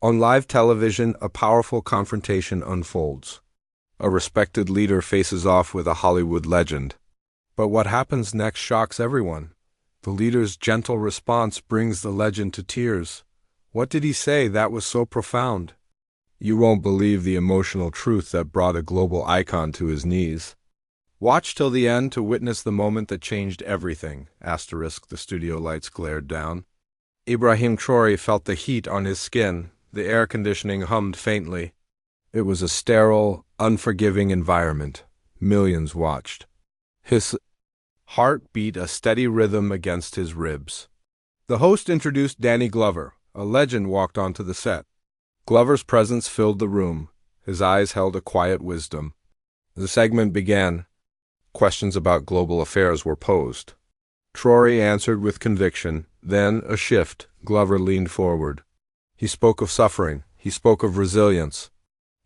On live television, a powerful confrontation unfolds. A respected leader faces off with a Hollywood legend. But what happens next shocks everyone. The leader's gentle response brings the legend to tears. What did he say that was so profound? You won't believe the emotional truth that brought a global icon to his knees. Watch till the end to witness the moment that changed everything. The studio lights glared down. Ibrahim Traoré felt the heat on his skin. The air conditioning hummed faintly. It was a sterile, unforgiving environment. Millions watched. His heart beat a steady rhythm against his ribs. The host introduced Danny Glover. A legend walked onto the set. Glover's presence filled the room. His eyes held a quiet wisdom. The segment began. Questions about global affairs were posed. Traoré answered with conviction. Then, a shift, Glover leaned forward. He spoke of suffering. He spoke of resilience.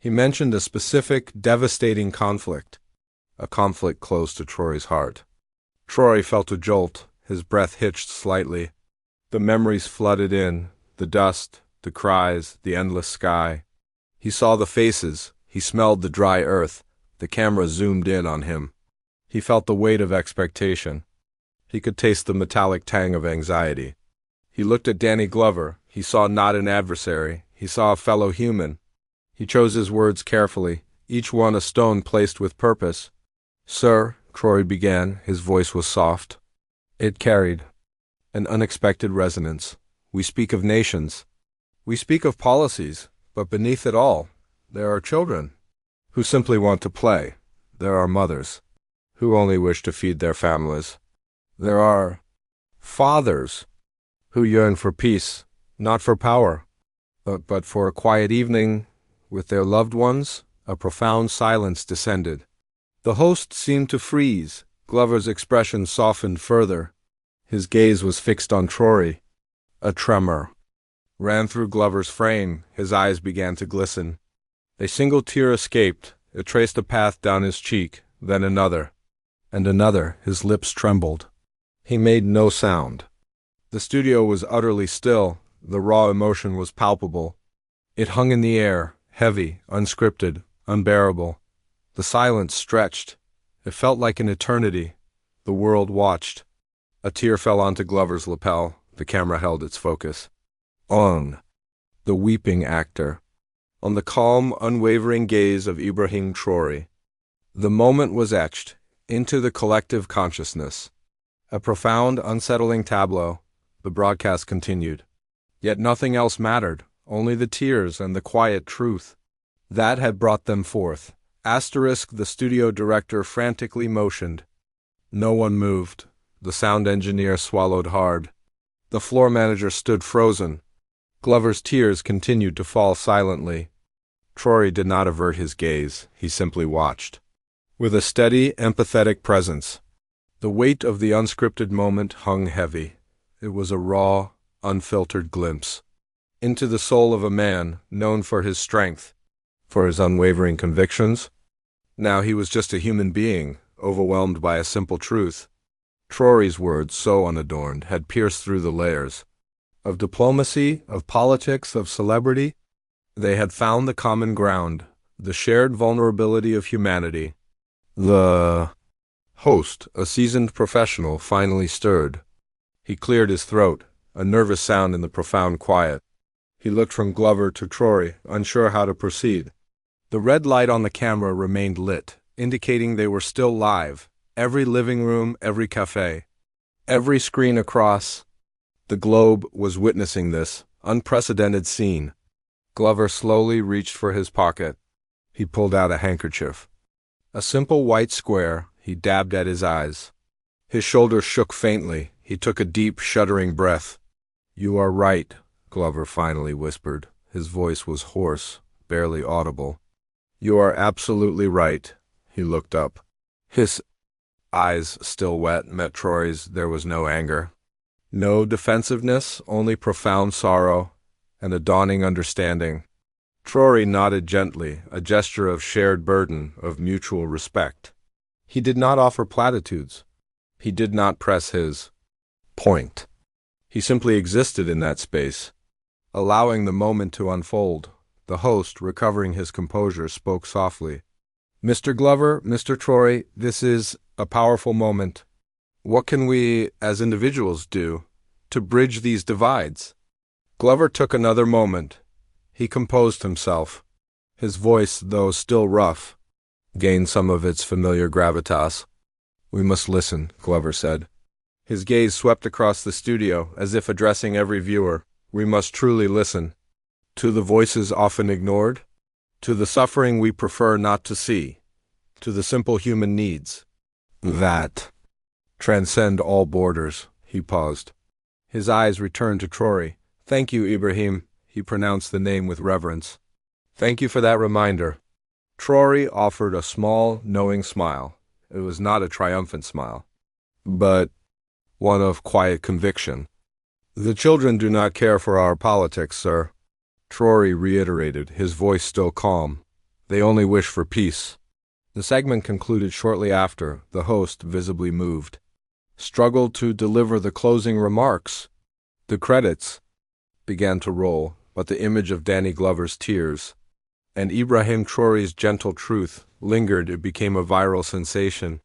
He mentioned a specific, devastating conflict. A conflict close to Traoré's heart. Traoré felt a jolt. His breath hitched slightly. The memories flooded in. The dust, the cries, the endless sky. He saw the faces. He smelled the dry earth. The camera zoomed in on him. He felt the weight of expectation. He could taste the metallic tang of anxiety. He looked at Danny Glover. He saw not an adversary. He saw a fellow human. He chose his words carefully, each one a stone placed with purpose. "Sir," Traoré began, his voice was soft. It carried an unexpected resonance. "We speak of nations. We speak of policies, but beneath it all, there are children who simply want to play. There are mothers who only wish to feed their families. There are fathers who yearn for peace, not for power, but for a quiet evening with their loved ones." A profound silence descended. The host seemed to freeze. Glover's expression softened further. His gaze was fixed on Traoré. A tremor ran through Glover's frame. His eyes began to glisten. A single tear escaped. It traced a path down his cheek, then another, and another. His lips trembled. He made no sound. The studio was utterly still. The raw emotion was palpable. It hung in the air, heavy, unscripted, unbearable. The silence stretched. It felt like an eternity. The world watched. A tear fell onto Glover's lapel. The camera held its focus. On the weeping actor. On the calm, unwavering gaze of Ibrahim Traoré. The moment was etched into the collective consciousness. A profound, unsettling tableau. The broadcast continued. Yet nothing else mattered, only the tears and the quiet truth. That had brought them forth. The studio director frantically motioned. No one moved. The sound engineer swallowed hard. The floor manager stood frozen. Glover's tears continued to fall silently. Traoré did not avert his gaze. He simply watched. With a steady, empathetic presence. The weight of the unscripted moment hung heavy. It was a raw, unfiltered glimpse into the soul of a man known for his strength, for his unwavering convictions. Now he was just a human being, overwhelmed by a simple truth. Traoré's words, so unadorned, had pierced through the layers of diplomacy, of politics, of celebrity. They had found the common ground, the shared vulnerability of humanity. The host, a seasoned professional, finally stirred. He cleared his throat, a nervous sound in the profound quiet. He looked from Glover to Traoré, unsure how to proceed. The red light on the camera remained lit, indicating they were still live. Every living room, every cafe, every screen across the globe was witnessing this unprecedented scene. Glover slowly reached for his pocket. He pulled out a handkerchief. A simple white square. He dabbed at his eyes. His shoulders shook faintly. He took a deep, shuddering breath. "You are right," Glover finally whispered. His voice was hoarse, barely audible. "You are absolutely right." He looked up. His eyes, still wet, met Traoré's. There was no anger, no defensiveness, only profound sorrow and a dawning understanding. Traoré nodded gently, a gesture of shared burden, of mutual respect. He did not offer platitudes. He did not press his point. He simply existed in that space. Allowing the moment to unfold, the host, recovering his composure, spoke softly. Mr. Glover, Mr. Traoré, this is a powerful moment. What can we, as individuals, do to bridge these divides? Glover took another moment. He composed himself. His voice, though still rough, gained some of its familiar gravitas. We must listen, Glover said. His gaze swept across the studio, as if addressing every viewer. We must truly listen. To the voices often ignored, to the suffering we prefer not to see, to the simple human needs that transcend all borders. He paused. His eyes returned to Traoré. Thank you, Ibrahim. He pronounced the name with reverence. Thank you for that reminder. Traoré offered a small, knowing smile. It was not a triumphant smile, but one of quiet conviction. The children do not care for our politics, sir. Traoré reiterated, his voice still calm. They only wish for peace. The segment concluded shortly after. The host, visibly moved, struggled to deliver the closing remarks. The credits began to roll, but the image of Danny Glover's tears and Ibrahim Traoré's gentle truth lingered. It became a viral sensation.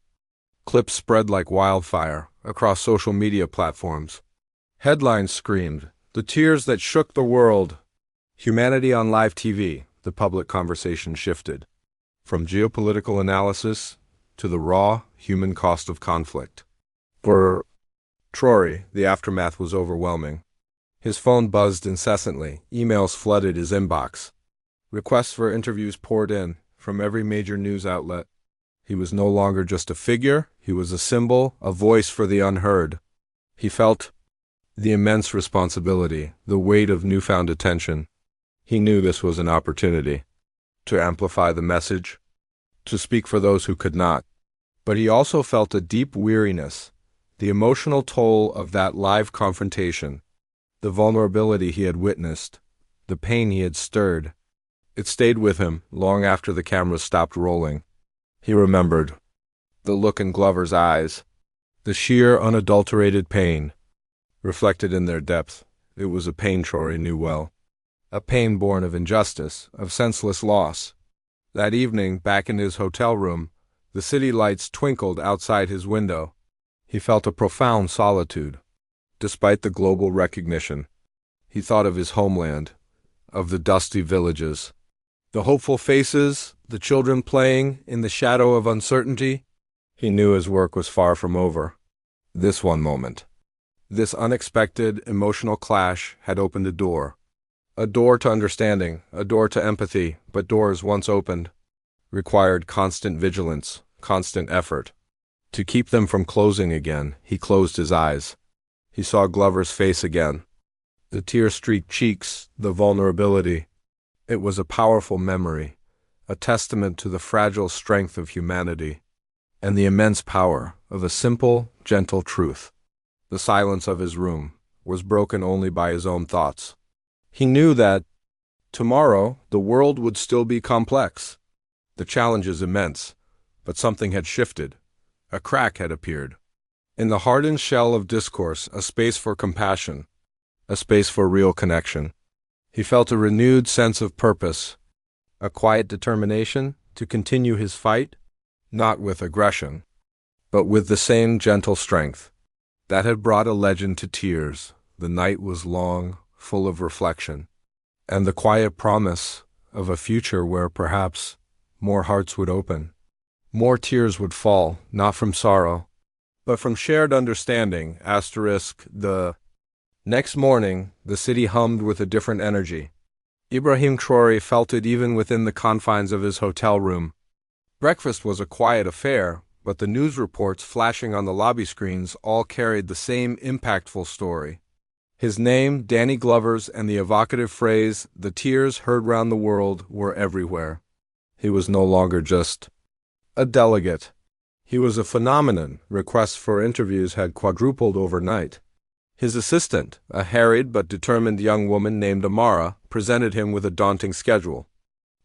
Clips spread like wildfire across social media platforms. Headlines screamed, "The tears that shook the world." Humanity on live TV, the public conversation shifted. From geopolitical analysis to the raw human cost of conflict. For Traoré, the aftermath was overwhelming. His phone buzzed incessantly. Emails flooded his inbox. Requests for interviews poured in from every major news outlet. He was no longer just a figure. He was a symbol, a voice for the unheard. He felt the immense responsibility, the weight of newfound attention. He knew this was an opportunity to amplify the message, to speak for those who could not. But he also felt a deep weariness, the emotional toll of that live confrontation, the vulnerability he had witnessed, the pain he had stirred. It stayed with him long after the cameras stopped rolling. He remembered the look in Glover's eyes, the sheer, unadulterated pain reflected in their depth. It was a pain Traoré knew well, a pain born of injustice, of senseless loss. That evening, back in his hotel room, the city lights twinkled outside his window. He felt a profound solitude. Despite the global recognition, he thought of his homeland, of the dusty villages, the hopeful faces, the children playing in the shadow of uncertainty. He knew his work was far from over. This one moment, this unexpected emotional clash had opened a door to understanding, a door to empathy, but doors once opened required constant vigilance, constant effort. To keep them from closing again, he closed his eyes. He saw Glover's face again, the tear-streaked cheeks, the vulnerability. It was a powerful memory, a testament to the fragile strength of humanity and the immense power of a simple, gentle truth. The silence of his room was broken only by his own thoughts. He knew that tomorrow the world would still be complex, the challenges immense, but something had shifted. A crack had appeared. In the hardened shell of discourse, a space for compassion, a space for real connection. He felt a renewed sense of purpose, a quiet determination to continue his fight, not with aggression, but with the same gentle strength that had brought a legend to tears. The night was long, full of reflection, and the quiet promise of a future where perhaps more hearts would open, more tears would fall, not from sorrow, but from shared understanding. The next morning, the city hummed with a different energy. Ibrahim Traoré felt it even within the confines of his hotel room. Breakfast was a quiet affair, but the news reports flashing on the lobby screens all carried the same impactful story. His name, Danny Glover's, and the evocative phrase, "The tears heard round the world," were everywhere. He was no longer just a delegate. He was a phenomenon. Requests for interviews had quadrupled overnight. His assistant, a harried but determined young woman named Amara, presented him with a daunting schedule.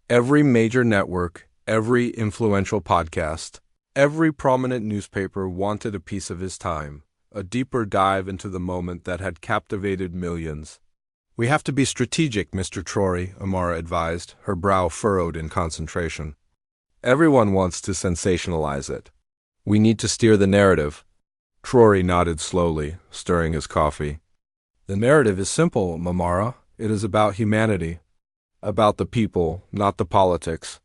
Every major network, every influential podcast, every prominent newspaper wanted a piece of his time, a deeper dive into the moment that had captivated millions. We have to be strategic, Mr. Traoré, Amara advised, her brow furrowed in concentration. Everyone wants to sensationalize it. We need to steer the narrative. Traoré nodded slowly, stirring his coffee. The narrative is simple, Amara. It is about humanity. About the people, not the politics.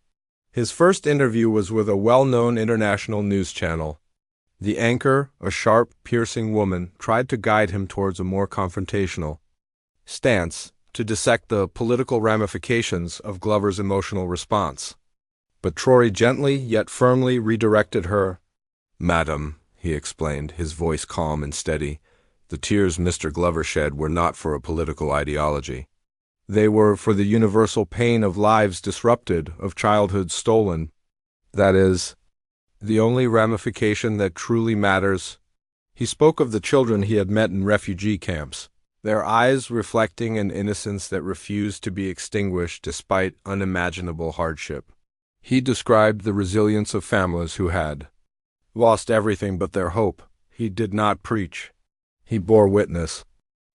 His first interview was with a well-known international news channel. The anchor, a sharp, piercing woman, tried to guide him towards a more confrontational stance, to dissect the political ramifications of Glover's emotional response. But Traoré gently yet firmly redirected her. "Madam," he explained, his voice calm and steady, "the tears Mr. Glover shed were not for a political ideology. They were for the universal pain of lives disrupted, of childhood stolen. That is, the only ramification that truly matters." He spoke of the children he had met in refugee camps, their eyes reflecting an innocence that refused to be extinguished despite unimaginable hardship. He described the resilience of families who had lost everything but their hope. He did not preach. He bore witness.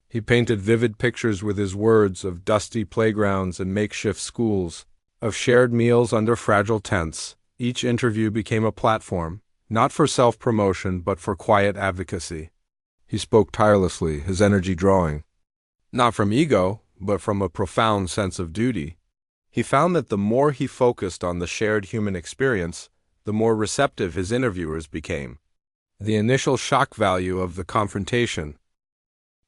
He painted vivid pictures with his words of dusty playgrounds and makeshift schools, of shared meals under fragile tents. Each interview became a platform, not for self-promotion but for quiet advocacy. He spoke tirelessly, his energy drawing, not from ego, but from a profound sense of duty. He found that the more he focused on the shared human experience, the more receptive his interviewers became. The initial shock value of the confrontation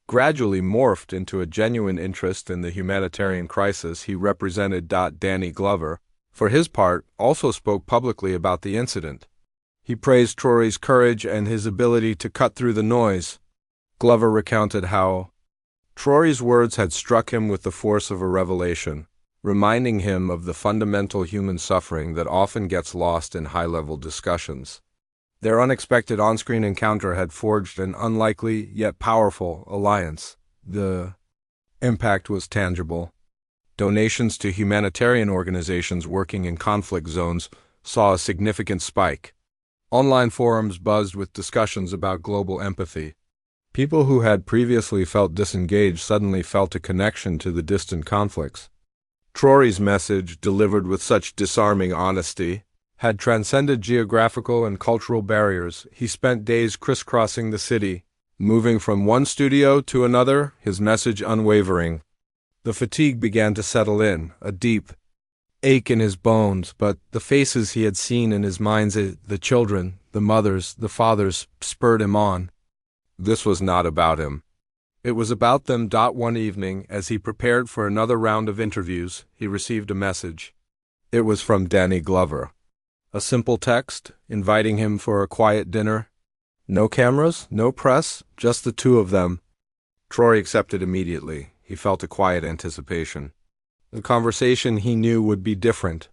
gradually morphed into a genuine interest in the humanitarian crisis he represented. Danny Glover, for his part, also spoke publicly about the incident. He praised Traoré's courage and his ability to cut through the noise. Glover recounted how Traoré's words had struck him with the force of a revelation, reminding him of the fundamental human suffering that often gets lost in high-level discussions. Their unexpected on-screen encounter had forged an unlikely yet powerful alliance. The impact was tangible. Donations to humanitarian organizations working in conflict zones saw a significant spike. Online forums buzzed with discussions about global empathy. People who had previously felt disengaged suddenly felt a connection to the distant conflicts. Traoré's message, delivered with such disarming honesty, had transcended geographical and cultural barriers. He spent days crisscrossing the city, moving from one studio to another, his message unwavering. The fatigue began to settle in, a deep ache in his bones, but the faces he had seen in his mind's eye, the children, the mothers, the fathers, spurred him on. This was not about him. It was about them. One evening, as he prepared for another round of interviews, he received a message. It was from Danny Glover. A simple text, inviting him for a quiet dinner. No cameras, no press, just the two of them. Traoré accepted immediately. He felt a quiet anticipation. The conversation, he knew, would be different.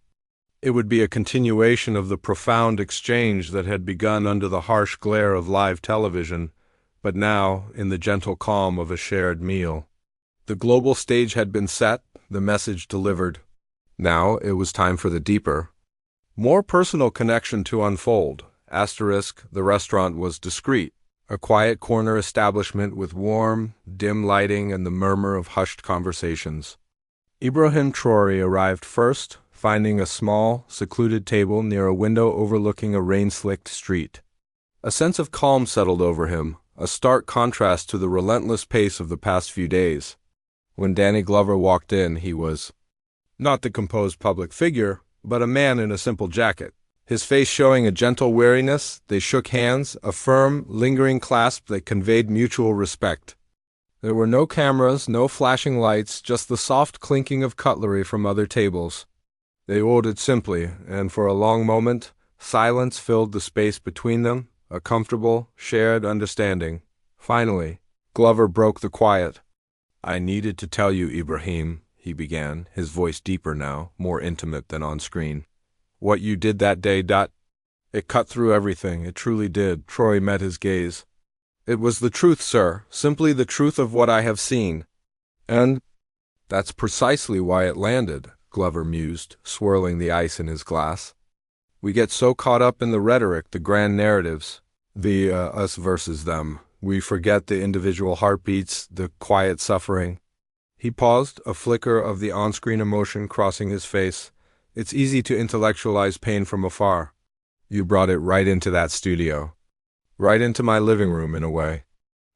It would be a continuation of the profound exchange that had begun under the harsh glare of live television, but now in the gentle calm of a shared meal. The global stage had been set, the message delivered. Now it was time for the deeper, more personal connection to unfold. The restaurant was discreet, a quiet corner establishment with warm, dim lighting and the murmur of hushed conversations. Ibrahim Traoré arrived first, finding a small, secluded table near a window overlooking a rain-slicked street. A sense of calm settled over him, a stark contrast to the relentless pace of the past few days. When Danny Glover walked in, he was not the composed public figure, but a man in a simple jacket. His face showing a gentle weariness, they shook hands, a firm, lingering clasp that conveyed mutual respect. There were no cameras, no flashing lights, just the soft clinking of cutlery from other tables. They ordered simply, and for a long moment, silence filled the space between them, a comfortable, shared understanding. Finally, Glover broke the quiet. "I needed to tell you, Ibrahim," he began, his voice deeper now, more intimate than on screen. "What you did that day, it cut through everything, it truly did." Traoré met his gaze. "It was the truth, sir, simply the truth of what I have seen. And that's precisely why it landed," Glover mused, swirling the ice in his glass. "We get so caught up in the rhetoric, the grand narratives, the us versus them. We forget the individual heartbeats, the quiet suffering. He paused, a flicker of the on-screen emotion crossing his face. It's easy to intellectualize pain from afar. You brought it right into that studio. Right into my living room, in a way.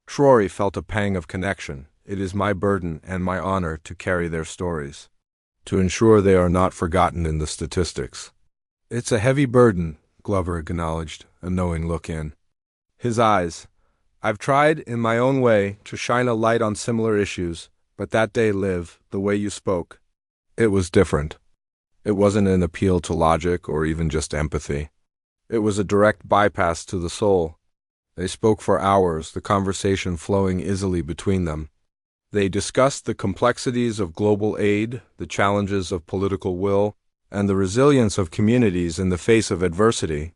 Traoré felt a pang of connection. It is my burden and my honor to carry their stories, to ensure they are not forgotten in the statistics. It's a heavy burden, Glover acknowledged, a knowing look in his eyes. I've tried, in my own way, to shine a light on similar issues, but that day, Liv, the way you spoke, it was different. It wasn't an appeal to logic or even just empathy. It was a direct bypass to the soul. They spoke for hours, the conversation flowing easily between them. They discussed the complexities of global aid, the challenges of political will, and the resilience of communities in the face of adversity.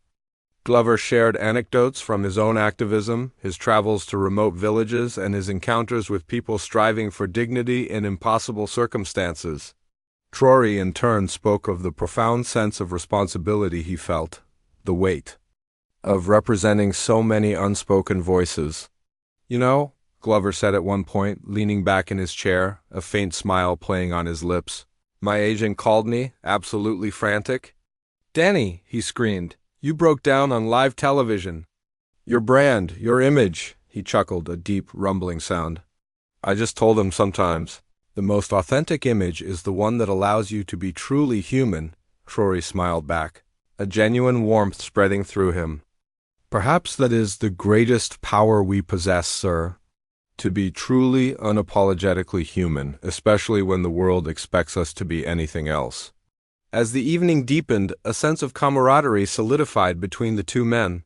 Glover shared anecdotes from his own activism, his travels to remote villages, and his encounters with people striving for dignity in impossible circumstances. Traoré, in turn, spoke of the profound sense of responsibility he felt, the weight of representing so many unspoken voices. You know, Glover said at one point, leaning back in his chair, a faint smile playing on his lips, my agent called me, absolutely frantic. Danny, he screamed, you broke down on live television. Your brand, your image, he chuckled, a deep, rumbling sound. I just told him sometimes, the most authentic image is the one that allows you to be truly human, Traoré smiled back, a genuine warmth spreading through him. Perhaps that is the greatest power we possess, sir. To be truly, unapologetically human, especially when the world expects us to be anything else. As the evening deepened, a sense of camaraderie solidified between the two men.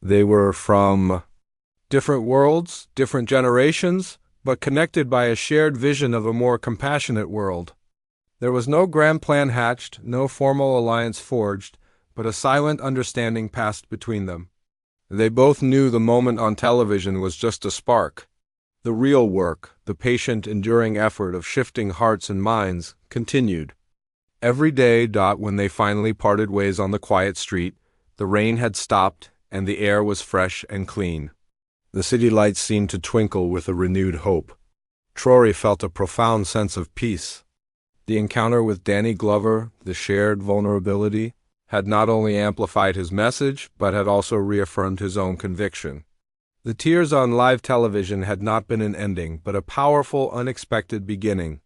They were from different worlds, different generations, but connected by a shared vision of a more compassionate world. There was no grand plan hatched, no formal alliance forged, but a silent understanding passed between them. They both knew the moment on television was just a spark. The real work, the patient, enduring effort of shifting hearts and minds, continued. Every day, when they finally parted ways on the quiet street, the rain had stopped and the air was fresh and clean. The city lights seemed to twinkle with a renewed hope. Traoré felt a profound sense of peace. The encounter with Danny Glover, the shared vulnerability, had not only amplified his message, but had also reaffirmed his own conviction. The tears on live television had not been an ending, but a powerful, unexpected beginning.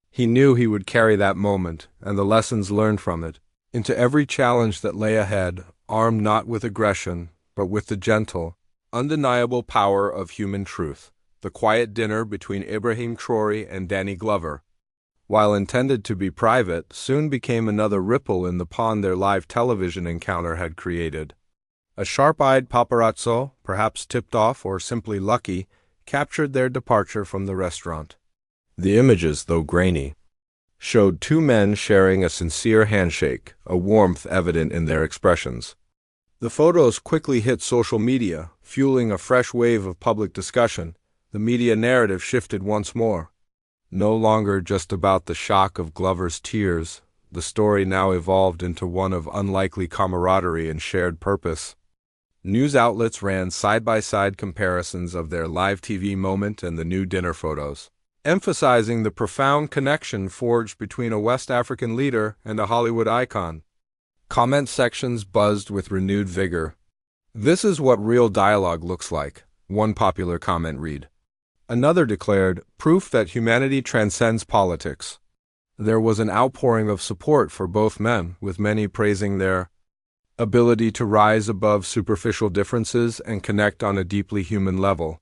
He knew he would carry that moment, and the lessons learned from it, into every challenge that lay ahead, armed not with aggression, but with the gentle, undeniable power of human truth. The quiet dinner between Ibrahim Traoré and Danny Glover, while intended to be private, soon became another ripple in the pond their live television encounter had created. A sharp-eyed paparazzo, perhaps tipped off or simply lucky, captured their departure from the restaurant. The images, though grainy, showed two men sharing a sincere handshake, a warmth evident in their expressions. The photos quickly hit social media, fueling a fresh wave of public discussion. The media narrative shifted once more. No longer just about the shock of Glover's tears, the story now evolved into one of unlikely camaraderie and shared purpose. News outlets ran side-by-side comparisons of their live TV moment and the new dinner photos, emphasizing the profound connection forged between a West African leader and a Hollywood icon. Comment sections buzzed with renewed vigor. This is what real dialogue looks like, one popular comment read. Another declared, proof that humanity transcends politics. There was an outpouring of support for both men, with many praising their ability to rise above superficial differences and connect on a deeply human level.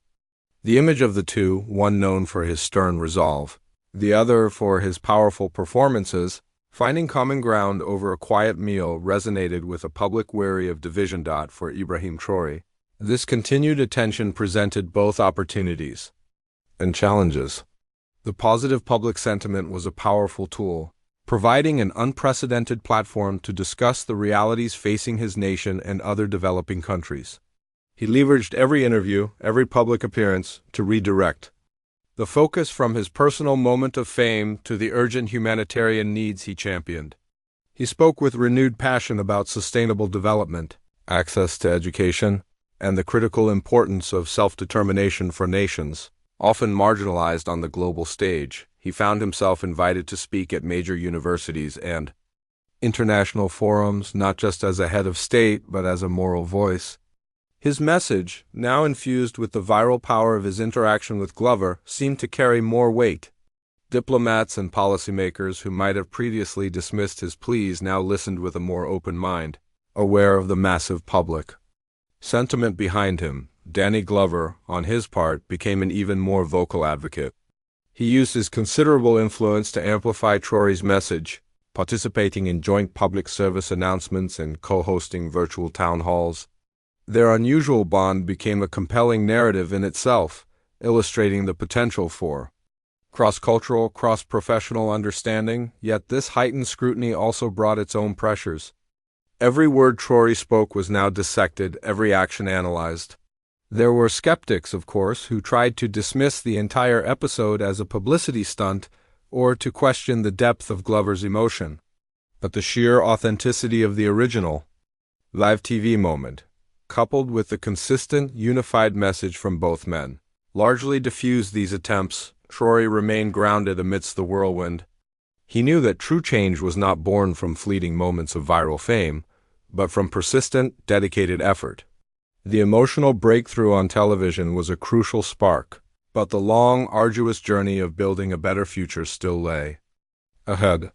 The image of the two, one known for his stern resolve, the other for his powerful performances, finding common ground over a quiet meal resonated with a public weary of division. For Ibrahim Traoré, this continued attention presented both opportunities and challenges. The positive public sentiment was a powerful tool, providing an unprecedented platform to discuss the realities facing his nation and other developing countries. He leveraged every interview, every public appearance, to redirect the focus from his personal moment of fame to the urgent humanitarian needs he championed. He spoke with renewed passion about sustainable development, access to education, and the critical importance of self-determination for nations, often marginalized on the global stage. he found himself invited to speak at major universities and international forums, not just as a head of state, but as a moral voice. His message, now infused with the viral power of his interaction with Glover, seemed to carry more weight. Diplomats and policymakers who might have previously dismissed his pleas now listened with a more open mind, aware of the massive public sentiment behind him. Danny Glover, on his part, became an even more vocal advocate. He used his considerable influence to amplify Traoré's message, participating in joint public service announcements and co-hosting virtual town halls. Their unusual bond became a compelling narrative in itself, illustrating the potential for cross-cultural, cross-professional understanding, yet this heightened scrutiny also brought its own pressures. Every word Traoré spoke was now dissected, every action analyzed. There were skeptics, of course, who tried to dismiss the entire episode as a publicity stunt or to question the depth of Glover's emotion. But the sheer authenticity of the original live TV moment, coupled with the consistent, unified message from both men, largely diffused these attempts. Traoré remained grounded amidst the whirlwind. He knew that true change was not born from fleeting moments of viral fame, but from persistent, dedicated effort. The emotional breakthrough on television was a crucial spark, but the long, arduous journey of building a better future still lay ahead.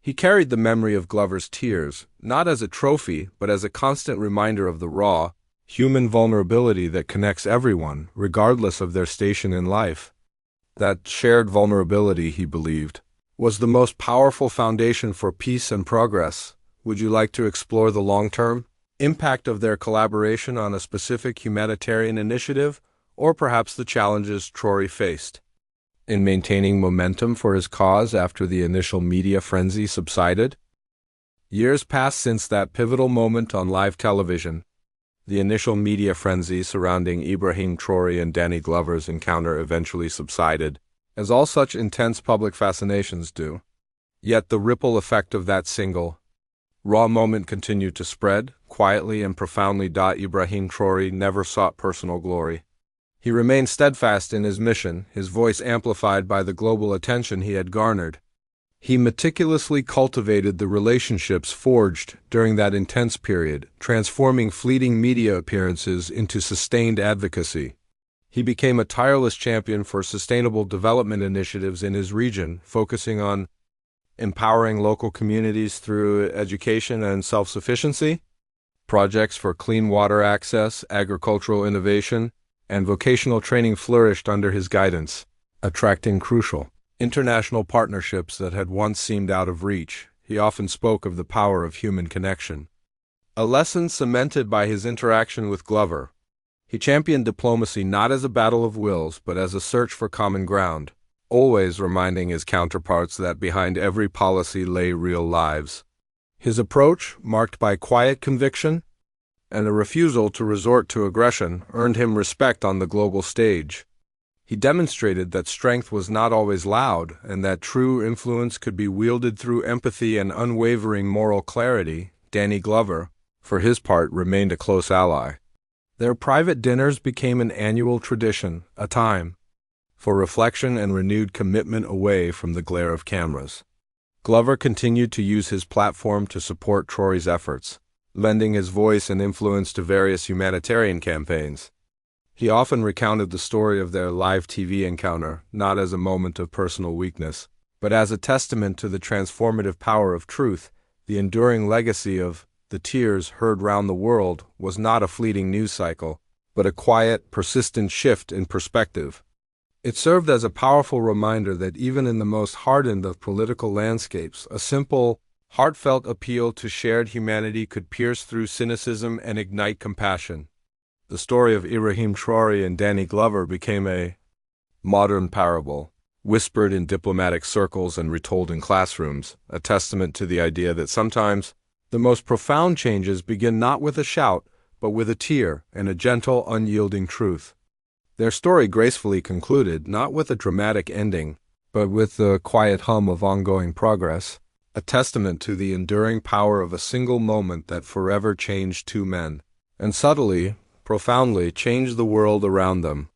He carried the memory of Glover's tears, not as a trophy, but as a constant reminder of the raw, human vulnerability that connects everyone, regardless of their station in life. That shared vulnerability, he believed, was the most powerful foundation for peace and progress. Would you like to explore the long-term impact of their collaboration on a specific humanitarian initiative, or perhaps the challenges Traoré faced in maintaining momentum for his cause after the initial media frenzy subsided? Years passed since that pivotal moment on live television. The initial media frenzy surrounding Ibrahim Traoré and Danny Glover's encounter eventually subsided, as all such intense public fascinations do. Yet the ripple effect of that single, raw moment continued to spread, quietly and profoundly. Ibrahim Traoré never sought personal glory. He remained steadfast in his mission, his voice amplified by the global attention he had garnered. He meticulously cultivated the relationships forged during that intense period, transforming fleeting media appearances into sustained advocacy. He became a tireless champion for sustainable development initiatives in his region, focusing on empowering local communities through education and self-sufficiency, projects for clean water access, agricultural innovation, and vocational training flourished under his guidance, attracting crucial international partnerships that had once seemed out of reach. He often spoke of the power of human connection, a lesson cemented by his interaction with Glover. He championed diplomacy not as a battle of wills, but as a search for common ground, always reminding his counterparts that behind every policy lay real lives. His approach, marked by quiet conviction and a refusal to resort to aggression, earned him respect on the global stage. He demonstrated that strength was not always loud, and that true influence could be wielded through empathy and unwavering moral clarity. Danny Glover, for his part, remained a close ally. Their private dinners became an annual tradition, a time for reflection and renewed commitment away from the glare of cameras. Glover continued to use his platform to support Traoré's efforts, lending his voice and influence to various humanitarian campaigns. He often recounted the story of their live TV encounter, not as a moment of personal weakness, but as a testament to the transformative power of truth. The enduring legacy of the tears heard round the world was not a fleeting news cycle, but a quiet, persistent shift in perspective. It served as a powerful reminder that even in the most hardened of political landscapes, a simple, heartfelt appeal to shared humanity could pierce through cynicism and ignite compassion. The story of Ibrahim Traoré and Danny Glover became a modern parable, whispered in diplomatic circles and retold in classrooms, a testament to the idea that sometimes the most profound changes begin not with a shout, but with a tear and a gentle, unyielding truth. Their story gracefully concluded, not with a dramatic ending, but with the quiet hum of ongoing progress, a testament to the enduring power of a single moment that forever changed two men, and subtly, profoundly changed the world around them.